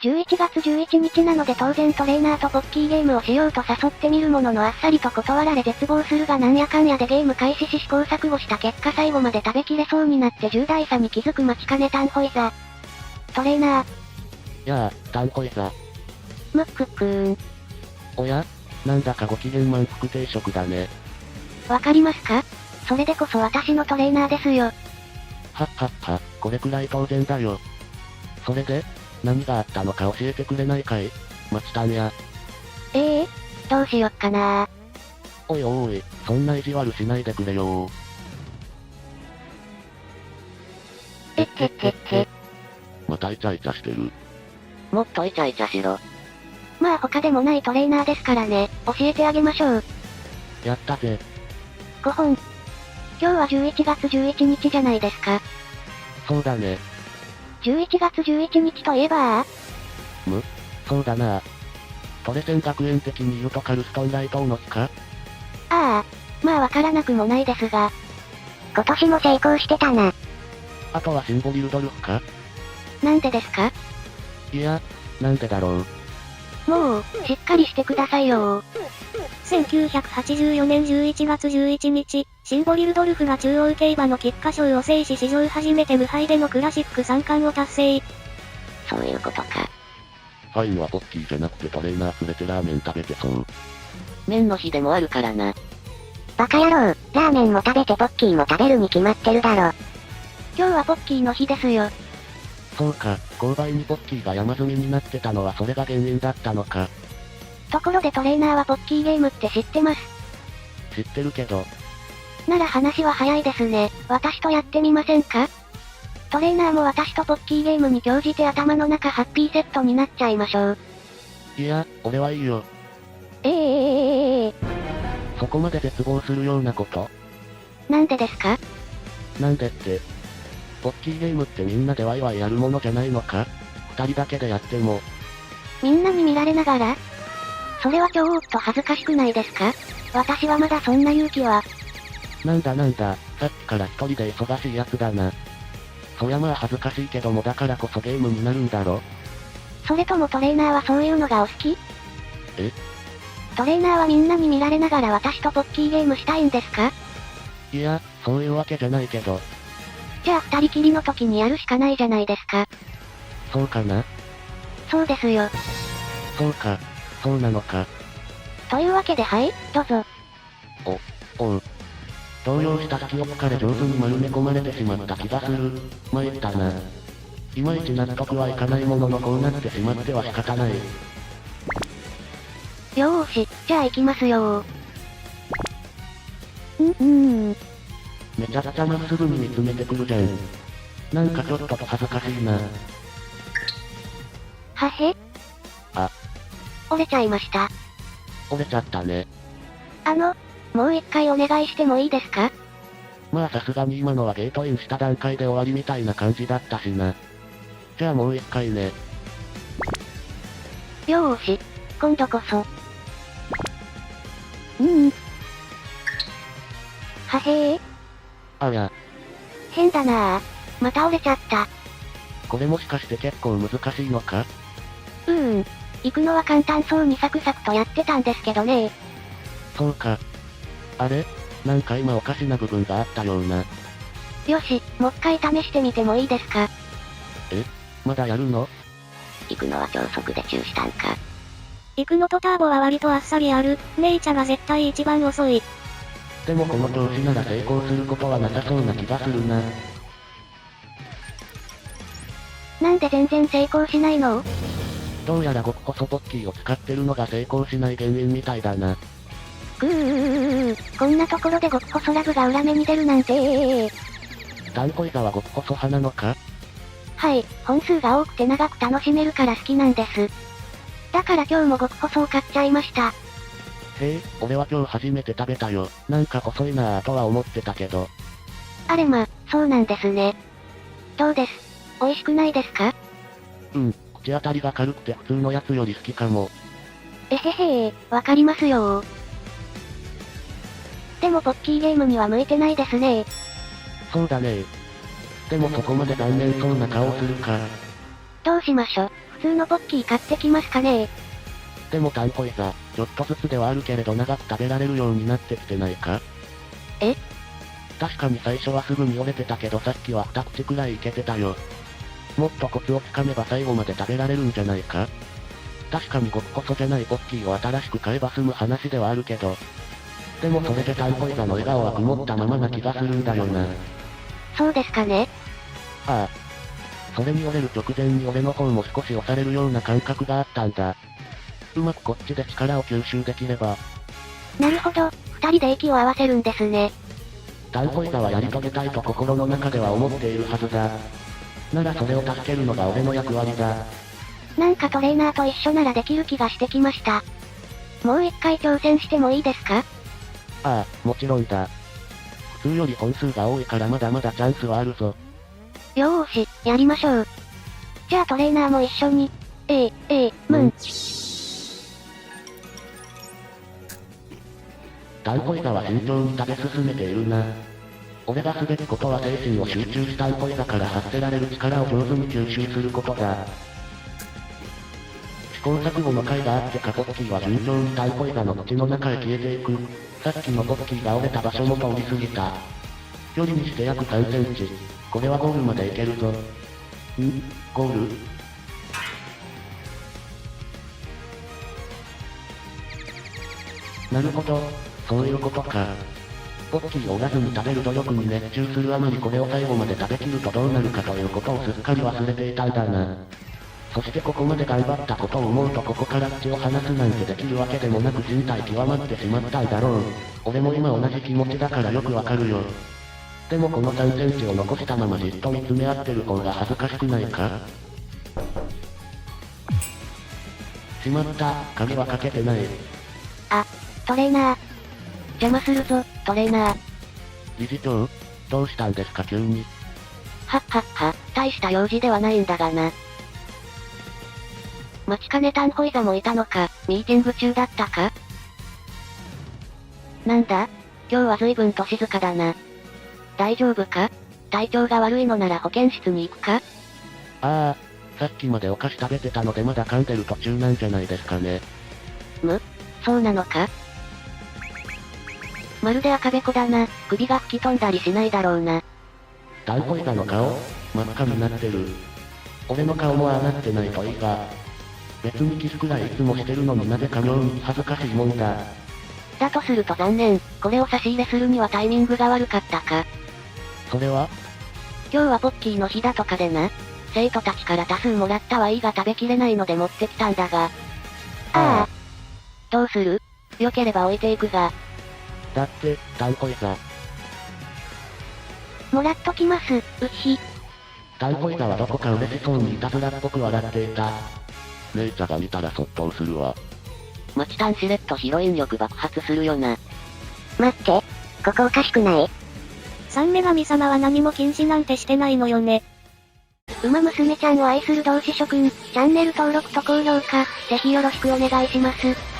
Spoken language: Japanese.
11月11日なので当然トレーナーとポッキーゲームをしようと誘ってみるもののあっさりと断られ絶望するがなんやかんやでゲーム開始し試行錯誤した結果最後まで食べきれそうになって重大さに気づく待ちかねタンホイザ。トレーナー。やあ、タンホイザ。ムックックーン。おや？なんだかご機嫌満腹定食だね。わかりますか？それでこそ私のトレーナーですよ。はっはっは、これくらい当然だよ。それで、何があったのか教えてくれないかい？マチタンや。どうしよっかな。おいおい、そんな意地悪しないでくれよまたイチャイチャしてる。もっとイチャイチャしろ。まあ他でもないトレーナーですからね、教えてあげましょう。やったぜ。5本。今日は11月11日じゃないですか。そうだね。11月11日といえばそうだな。トレセン学園的に言うとカルストンライトの日か？まあわからなくもないですが。今年も成功してたな。あとはシンボリルドルフか？なんでですか？いや、なんでだろう。もう、しっかりしてくださいよ1984年11月11日、シンボリルドルフが中央競馬の菊花賞を制し史上初めて無敗でのクラシック3冠を達成。そういうことか。ファインはポッキーじゃなくてトレーナー連れてラーメン食べてそう。麺の日でもあるからな。バカ野郎、ラーメンも食べてポッキーも食べるに決まってるだろ。今日はポッキーの日ですよ。そうか、購買にポッキーが山積みになってたのはそれが原因だったのか。ところでトレーナーはポッキーゲームって知ってます？知ってるけど。なら話は早いですね。私とやってみませんか？トレーナーも私とポッキーゲームに興じて頭の中ハッピーセットになっちゃいましょう。いや、俺はいいよ。そこまで絶望するようなこと？なんでですか？なんでって。ポッキーゲームってみんなでワイワイやるものじゃないのか？二人だけでやっても。みんなに見られながら？それはちょっと恥ずかしくないですか？私はまだそんな勇気は。なんだ、さっきから一人で忙しいやつだな。そりゃまあ恥ずかしいけどもだからこそゲームになるんだろ？それともトレーナーはそういうのがお好き？トレーナーはみんなに見られながら私とポッキーゲームしたいんですか？いや、そういうわけじゃないけど。じゃあ二人きりの時にやるしかないじゃないですか。そうかな？そうですよ。そうか、そうなのか。というわけでどうぞ。おう。動揺した隙を突かれ上手に丸め込まれてしまった気がする。参ったな。いまいち納得はいかないもののこうなってしまっては仕方ない。よーし、じゃあ行きますよめちゃくちゃまっすぐに見つめてくるじゃん。なんかちょっと恥ずかしいな。はへ？折れちゃいました。折れちゃったね。もう一回お願いしてもいいですか？まあさすがに今のはゲートインした段階で終わりみたいな感じだったしな。じゃあもう一回ね。よーし、今度こそ。はへー。あや。変だなぁ。また折れちゃった。これもしかして結構難しいのか？行くのは簡単そうにサクサクとやってたんですけどね。そうか。あれ？なんか今おかしな部分があったような。よし、もう一回試してみてもいいですか？まだやるの？行くのは超速でチューしたんか。行くのとターボは割とあっさりある。ネイチャが絶対一番遅い。でもこの調子なら成功することはなさそうな気がするな。なんで全然成功しないの？どうやら極細ポッキーを使ってるのが成功しない原因みたいだな。こんなところで極細ラブが裏目に出るなんてタンホイザは極細派なのか？はい、本数が多くて長く楽しめるから好きなんです。だから今日も極細を買っちゃいました。へえ、俺は今日初めて食べたよ。なんか細いなぁとは思ってたけど。あれま、そうなんですね。どうです？美味しくないですか？口当たりが軽くて普通のやつより好きかも。えへへー、わかりますよー。でもポッキーゲームには向いてないですね。そうだね。でもそこまで残念そうな顔するか。どうしましょ。普通のポッキー買ってきますかねでもタンホイザ、ちょっとずつではあるけれど長く食べられるようになってきてないか？え？確かに最初はすぐに折れてたけどさっきは2口くらいいけてたよ。もっとコツをつかめば最後まで食べられるんじゃないか？確かに極細じゃないポッキーを新しく買えば済む話ではあるけど。でもそれでタンホイザの笑顔は曇ったままな気がするんだよな。そうですかね。ああ。それに折れる直前に俺の方も少し押されるような感覚があったんだ。うまくこっちで力を吸収できれば。なるほど、二人で息を合わせるんですね。タンホイザはやり遂げたいと心の中では思っているはずだ。ならそれを助けるのが俺の役割だ。なんかトレーナーと一緒ならできる気がしてきました。もう一回挑戦してもいいですか？ああ、もちろんだ。普通より本数が多いからまだまだチャンスはあるぞ。よーし、やりましょう。じゃあトレーナーも一緒に。タンホイザは慎重に食べ進めているな。俺がすべきことは精神を集中したタンホイザから発せられる力を上手に吸収することだ。試行錯誤の回があってかポッキーは順調にタンホイザの口の中へ消えていく。さっきのポッキーが折れた場所も通り過ぎた。距離にして約3センチ。これはゴールまで行けるぞ。ゴール？なるほど、そういうことか。ポッキーを折らずに食べる努力に熱中するあまりこれを最後まで食べきるとどうなるかということをすっかり忘れていたんだな。そしてここまで頑張ったことを思うとここから口を離すなんてできるわけでもなく人体極まってしまったんだろう。俺も今同じ気持ちだからよくわかるよ。でもこの3センチを残したままじっと見つめ合ってる方が恥ずかしくないか？しまった、鍵はかけてない。あ、トレーナー。邪魔するぞ、トレーナー。理事長？どうしたんですか急に。はっはっは、大した用事ではないんだがな。待ちかねタンホイザもいたのか、ミーティング中だったか？なんだ？今日は随分と静かだな。大丈夫か？体調が悪いのなら保健室に行くか？ああ、さっきまでお菓子食べてたのでまだ噛んでる途中なんじゃないですかね。そうなのか？まるで赤べこだな、首が吹き飛んだりしないだろうな。タンホイザの顔、真っ赤になってる。俺の顔もああなってないといいが。別にキスくらいいつもしてるのになぜか妙に恥ずかしいもんだ。だとすると残念、これを差し入れするにはタイミングが悪かったか。それは？今日はポッキーの日だとかでな。生徒たちから多数もらったはいいが食べきれないので持ってきたんだが。ああ。どうする？良ければ置いていくが。だって、タンホイザ。もらっときます、うひ。タンホイザはどこか嬉しそうにいたずらっぽく笑っていた。姉ちゃんが見たらそっとするわ。マチタンしれっとヒロイン力爆発するよな。待って、ここおかしくない？三女神様は何も禁止なんてしてないのよね。馬娘ちゃんを愛する同志諸君、チャンネル登録と高評価、ぜひよろしくお願いします。